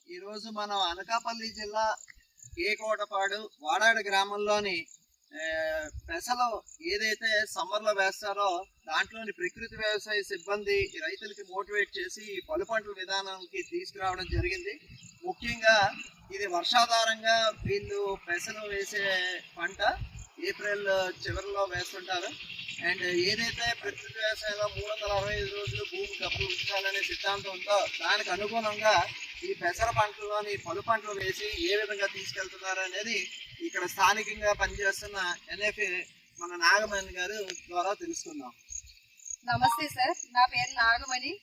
ఈ రోజు మనం అనకాపల్లి జిల్లా కేకోటపాడు వాడాడు గ్రామంలోని పెసలు ఏదైతే సమ్మర్ లో వేస్తారో దాంట్లోని ప్రకృతి వ్యవసాయ సిబ్బంది రైతులకి మోటివేట్ చేసి పలు పంటల విధానానికి తీసుకురావడం జరిగింది. ముఖ్యంగా ఇది వర్షాధారంగా వీళ్ళు పెసలు వేసే పంట ఏప్రిల్ చివరిలో వేస్తుంటారు. అండ్ ఏదైతే ప్రకృతి వ్యవసాయంలో 365 రోజులు భూమి కప్పు ఉంచాలనే సిద్ధాంతం ఉందో దానికి అనుగుణంగా ఈ పెసర పంటలోని పలు పంటలు వేసి ఏ విధంగా తీసుకెళ్తున్నారు అనేది ఇక్కడ స్థానికంగా పనిచేస్తున్న ఎన్ఎఫ్ఏ మన నాగమణి గారు ద్వారా తెలుసుకుందాం. నమస్తే సార్, నా పేరు నాగమణి.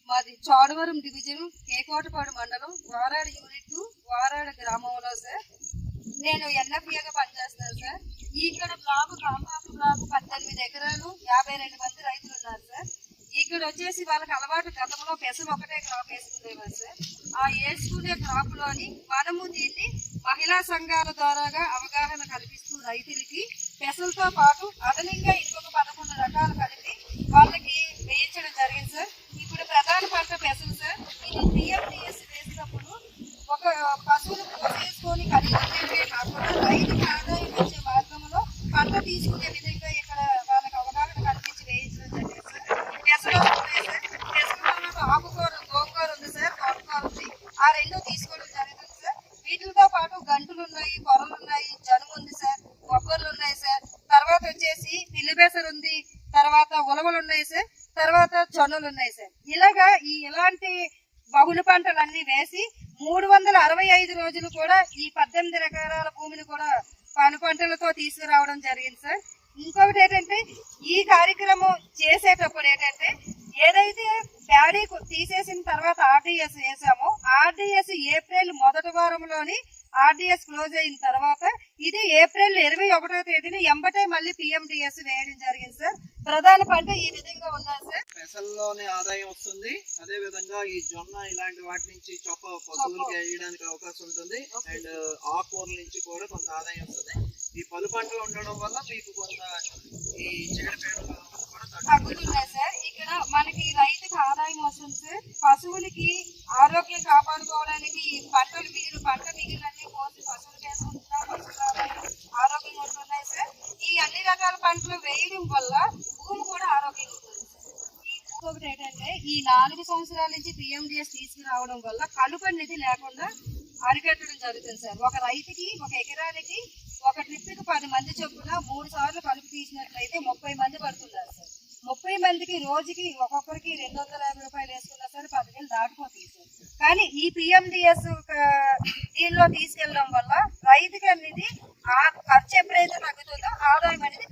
మాది చోడవరం డివిజన్ కేకోటపాడు మండలం వారాడు యూనిట్ వారాడు గ్రామంలో సార్ నేను ఎన్ఎఫ్ఏగా పనిచేస్తాను సార్. ఇక్కడ బ్లాక్ కాంపాక్ట్ బ్లాక్ 18 ఎకరాలు 52 మంది రైతులు ఉన్నారు సార్. ఇక్కడ వచ్చేసి వాళ్ళకి అలవాటు గతంలో పెసలు ఒకటే క్రాప్ వేసుకునేవారు సార్. ఆ వేసుకునే క్రాప్ లోని మనము దీన్ని మహిళా సంఘాల ద్వారాగా అవగాహన కల్పిస్తూ రైతులకి పెసలతో పాటు అదనంగా ఇంకొక 11 రకాలు కలిపి వాళ్ళకి వేయించడం జరిగింది సార్. ఇప్పుడు ప్రధాన పంట పెసలు సార్. ఇది పిఎండిఎస్ వేసినప్పుడు ఒక పశువులు పోసేసుకొని ఖరీదు కాకుండా రైతుకి ఆదాయం వచ్చే మార్గంలో పంట తీసుకునే విధంగా ఇక్కడ వాళ్ళకి అవగాహన కల్పించి వేయించడం జరిగింది సార్. పెసలు ఉన్నాయి సార్. పెసలలో ఆకుకూర గోంగూర ఉంది సార్, తోటకూర ఉంది. ఆ రెండు తీసుకోవడం జరుగుతుంది సార్. వీటితో పాటు గంటులు ఉన్నాయి, కొరలు ఉన్నాయి, జనుము ఉంది సార్, కొబ్బర్లు ఉన్నాయి సార్. తర్వాత వచ్చేసి పిల్లిబెసరు ఉంది, తర్వాత ఉలవలు ఉన్నాయి సార్, తర్వాత జొన్నలు ఉన్నాయి సార్. ఇలాగా ఇలాంటి బహుళ పంటలన్నీ వేసి 365 రోజులు కూడా ఈ 18 ఎకరాల భూమిని కూడా పలు పంటలతో తీసుకురావడం జరిగింది సార్. ఇంకొకటి ఏంటంటే ఈ కార్యక్రమం చేసేటప్పుడు ఏంటంటే ఏదైతే ప్యాడీ తీసేసిన తర్వాత ఆర్డీఎస్ వేసామో ఆర్డీఎస్ ఏప్రిల్ మొదటి వారంలోని ఆర్డీఎస్ క్లోజ్ అయిన తర్వాత ఇది ఏప్రిల్ 21వ తేదీన ఎంబటే మళ్ళీ పిఎండిఎస్ వేయడం జరిగింది సార్. ప్రధాన పంట ఈ విధంగా ఉన్నది సార్. పెసల్లోనే ఆదాయం వస్తుంది, అదే విధంగా ఈ జొన్న ఇలాంటి వాటి నుంచి చొప్ప పశువులకి వేయడానికి అవకాశం ఉంటుంది. అండ్ ఆకుకూరల నుంచి కూడా కొంత ఆదాయం వస్తుంది. ఈ పలు పంటలు ఉండడం వల్ల మీకు కొంత ఈ చీడపీడలు కూడా తగ్గుతున్నాయి సార్. ఇక్కడ మనకి రైతుకి ఆదాయం వస్తుంది సార్. పశువులకి ఆరోగ్యం కాపాడుకోవడానికి ఈ పంట మిగిలినన్నీ కోసి పశువులు వేసుకుంటున్నా పశువులు ఆరోగ్యంగా ఉంటున్నాయి సార్. ఈ అన్ని రకాల పంటలు వేయడం వల్ల భూమి కూడా ఆరోగ్యంగా ఉంటుంది సార్. ఇంకొకటి ఏంటంటే ఈ 4 సంవత్సరాల నుంచి పిఎండిఎస్ తీసుకురావడం వల్ల కలుపు అనేది లేకుండా అరికట్టడం జరుగుతుంది సార్. ఒక రైతుకి ఒక ఎకరానికి ఒక ట్రిప్కి 10 మంది చొప్పున 3 సార్లు కలుపు తీసినట్లయితే 30 మంది పడుతున్నారు సార్. 30 మందికి రోజుకి ఒక్కొక్కరికి 250 రూపాయలు వేసుకున్నా సరే 10,000 దాటిపోతుంది సార్. కానీ ఈ పిఎండిఎస్ దీనిలో తీసుకెళ్ళడం వల్ల రైతుకి అనేది ఆ ఖర్చు ఎప్పుడైతే తగ్గుతుందో ఆదాయం అనేది